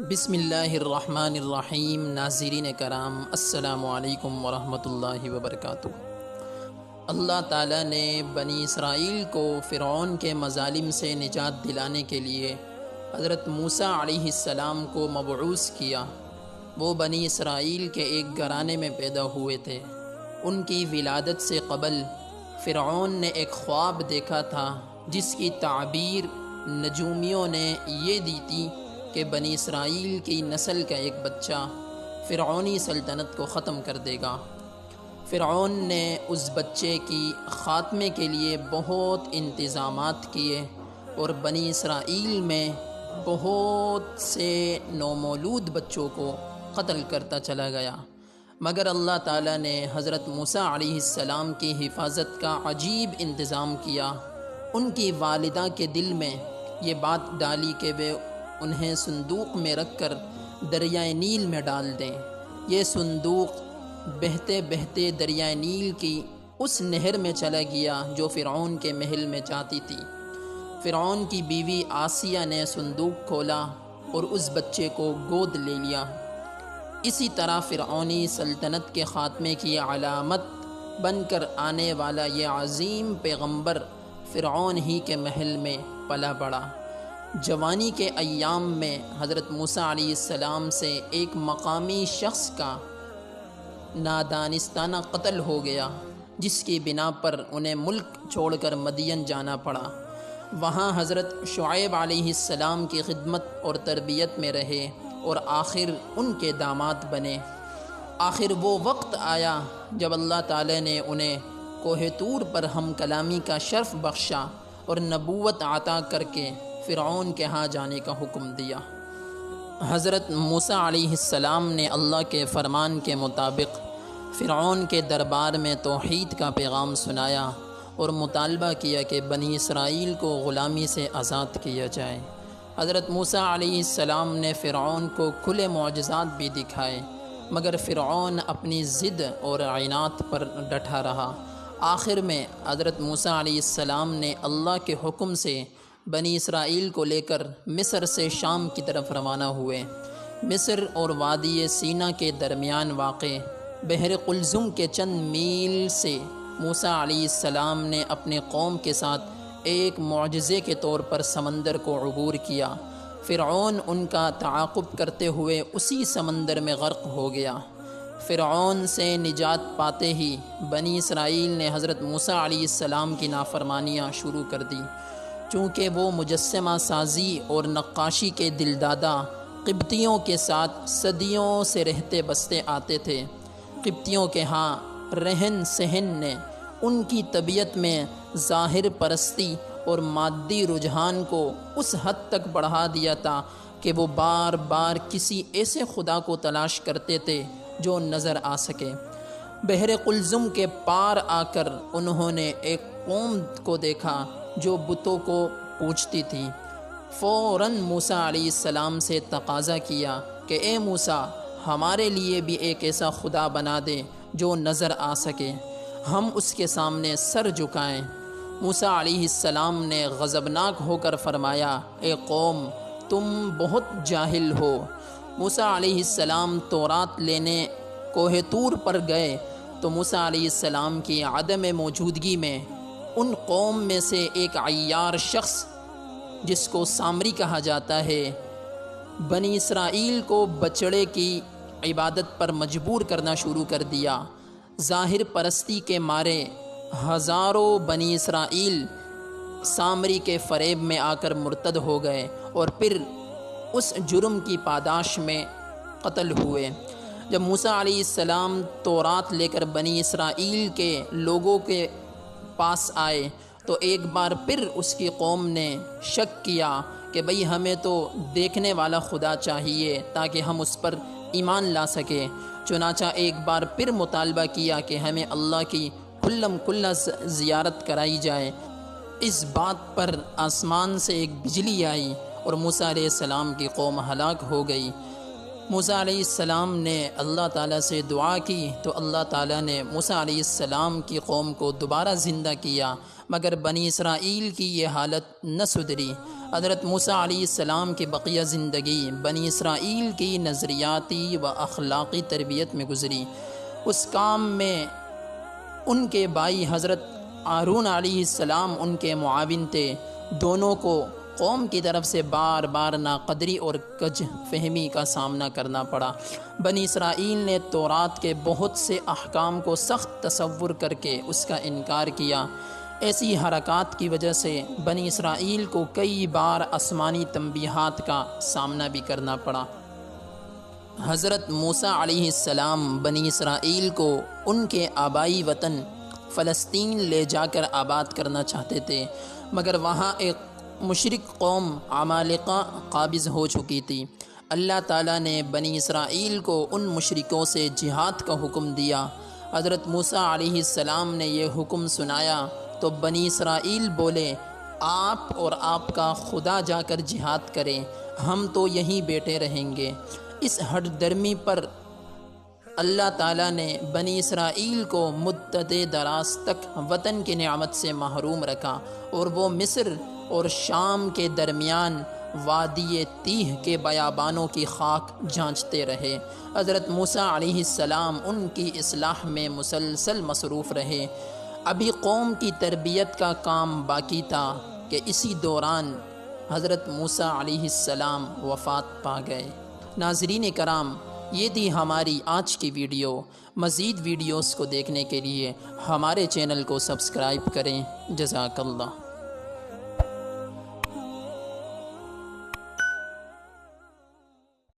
بسم اللہ الرحمن الرحیم۔ ناظرین کرام، السلام علیکم ورحمۃ اللہ وبرکاتہ۔ اللہ تعالیٰ نے بنی اسرائیل کو فرعون کے مظالم سے نجات دلانے کے لیے حضرت موسیٰ علیہ السلام کو مبعوث کیا۔ وہ بنی اسرائیل کے ایک گھرانے میں پیدا ہوئے تھے۔ ان کی ولادت سے قبل فرعون نے ایک خواب دیکھا تھا جس کی تعبیر نجومیوں نے یہ دی تھی کہ بنی اسرائیل کی نسل کا ایک بچہ فرعونی سلطنت کو ختم کر دے گا۔ فرعون نے اس بچے کی خاتمے کے لیے بہت انتظامات کیے اور بنی اسرائیل میں بہت سے نومولود بچوں کو قتل کرتا چلا گیا، مگر اللہ تعالیٰ نے حضرت موسیٰ علیہ السلام کی حفاظت کا عجیب انتظام کیا۔ ان کی والدہ کے دل میں یہ بات ڈالی کہ وہ انہیں صندوق میں رکھ کر دریائے نیل میں ڈال دیں۔ یہ صندوق بہتے بہتے دریائے نیل کی اس نہر میں چلا گیا جو فرعون کے محل میں جاتی تھی۔ فرعون کی بیوی آسیہ نے صندوق کھولا اور اس بچے کو گود لے لیا۔ اسی طرح فرعونی سلطنت کے خاتمے کی علامت بن کر آنے والا یہ عظیم پیغمبر فرعون ہی کے محل میں پلا بڑھا۔ جوانی کے ایام میں حضرت موسیٰ علیہ السلام سے ایک مقامی شخص کا نادانستانہ قتل ہو گیا، جس کی بنا پر انہیں ملک چھوڑ کر مدین جانا پڑا۔ وہاں حضرت شعیب علیہ السلام کی خدمت اور تربیت میں رہے اور آخر ان کے داماد بنے۔ آخر وہ وقت آیا جب اللہ تعالی نے انہیں کوہ طور پر ہم کلامی کا شرف بخشا اور نبوت عطا کر کے فرعون کے ہاں جانے کا حکم دیا۔ حضرت موسیٰ علیہ السلام نے اللہ کے فرمان کے مطابق فرعون کے دربار میں توحید کا پیغام سنایا اور مطالبہ کیا کہ بنی اسرائیل کو غلامی سے آزاد کیا جائے۔ حضرت موسیٰ علیہ السلام نے فرعون کو کھلے معجزات بھی دکھائے، مگر فرعون اپنی ضد اور عناد پر ڈٹا رہا۔ آخر میں حضرت موسیٰ علیہ السلام نے اللہ کے حکم سے بنی اسرائیل کو لے کر مصر سے شام کی طرف روانہ ہوئے۔ مصر اور وادی سینا کے درمیان واقع بحر قلزم کے چند میل سے موسیٰ علیہ السلام نے اپنے قوم کے ساتھ ایک معجزے کے طور پر سمندر کو عبور کیا۔ فرعون ان کا تعاقب کرتے ہوئے اسی سمندر میں غرق ہو گیا۔ فرعون سے نجات پاتے ہی بنی اسرائیل نے حضرت موسیٰ علیہ السلام کی نافرمانیاں شروع کر دی۔ چونکہ وہ مجسمہ سازی اور نقاشی کے دلدادہ قبطیوں کے ساتھ صدیوں سے رہتے بستے آتے تھے، قبطیوں کے ہاں رہن سہن نے ان کی طبیعت میں ظاہر پرستی اور مادی رجحان کو اس حد تک بڑھا دیا تھا کہ وہ بار بار کسی ایسے خدا کو تلاش کرتے تھے جو نظر آ سکے۔ بحر قلزم کے پار آ کر انہوں نے ایک قوم کو دیکھا جو بتوں کو پوجتی تھی۔ فوراً موسیٰ علیہ السلام سے تقاضا کیا کہ اے موسیٰ، ہمارے لیے بھی ایک ایسا خدا بنا دے جو نظر آ سکے، ہم اس کے سامنے سر جھکائیں۔ موسیٰ علیہ السلام نے غضبناک ہو کر فرمایا، اے قوم، تم بہت جاہل ہو۔ موسیٰ علیہ السلام تورات لینے کوہ طور پر گئے تو موسیٰ علیہ السلام کی عدم موجودگی میں ان قوم میں سے ایک عیار شخص جس کو سامری کہا جاتا ہے، بنی اسرائیل کو بچڑے کی عبادت پر مجبور کرنا شروع کر دیا۔ ظاہر پرستی کے مارے ہزاروں بنی اسرائیل سامری کے فریب میں آ کر مرتد ہو گئے اور پھر اس جرم کی پاداش میں قتل ہوئے۔ جب موسیٰ علیہ السلام تورات لے کر بنی اسرائیل کے لوگوں کے پاس آئے تو ایک بار پھر اس کی قوم نے شک کیا کہ بھئی ہمیں تو دیکھنے والا خدا چاہیے تاکہ ہم اس پر ایمان لا سکیں۔ چنانچہ ایک بار پھر مطالبہ کیا کہ ہمیں اللہ کی کھلم کھلا زیارت کرائی جائے۔ اس بات پر آسمان سے ایک بجلی آئی اور موسیٰ علیہ السلام کی قوم ہلاک ہو گئی۔ موسیٰ علیہ السلام نے اللہ تعالیٰ سے دعا کی تو اللہ تعالیٰ نے موسیٰ علیہ السلام کی قوم کو دوبارہ زندہ کیا، مگر بنی اسرائیل کی یہ حالت نہ سدھری۔ حضرت موسیٰ علیہ السلام کی بقیہ زندگی بنی اسرائیل کی نظریاتی و اخلاقی تربیت میں گزری۔ اس کام میں ان کے بھائی حضرت ہارون علیہ السلام ان کے معاون تھے۔ دونوں کو قوم کی طرف سے بار بار ناقدری اور کج فہمی کا سامنا کرنا پڑا۔ بنی اسرائیل نے تورات کے بہت سے احکام کو سخت تصور کر کے اس کا انکار کیا۔ ایسی حرکات کی وجہ سے بنی اسرائیل کو کئی بار آسمانی تنبیہات کا سامنا بھی کرنا پڑا۔ حضرت موسیٰ علیہ السلام بنی اسرائیل کو ان کے آبائی وطن فلسطین لے جا کر آباد کرنا چاہتے تھے، مگر وہاں ایک مشرک قوم عمالقہ قابض ہو چکی تھی۔ اللہ تعالیٰ نے بنی اسرائیل کو ان مشرکوں سے جہاد کا حکم دیا۔ حضرت موسیٰ علیہ السلام نے یہ حکم سنایا تو بنی اسرائیل بولے، آپ اور آپ کا خدا جا کر جہاد کریں، ہم تو یہیں بیٹھے رہیں گے۔ اس ہٹ درمی پر اللہ تعالیٰ نے بنی اسرائیل کو مدت دراز تک وطن کی نعمت سے محروم رکھا، اور وہ مصر اور شام کے درمیان وادی تیہ کے بیابانوں کی خاک جانچتے رہے۔ حضرت موسیٰ علیہ السلام ان کی اصلاح میں مسلسل مصروف رہے۔ ابھی قوم کی تربیت کا کام باقی تھا کہ اسی دوران حضرت موسیٰ علیہ السلام وفات پا گئے۔ ناظرین کرام، یہ تھی ہماری آج کی ویڈیو۔ مزید ویڈیوز کو دیکھنے کے لیے ہمارے چینل کو سبسکرائب کریں۔ جزاک اللہ۔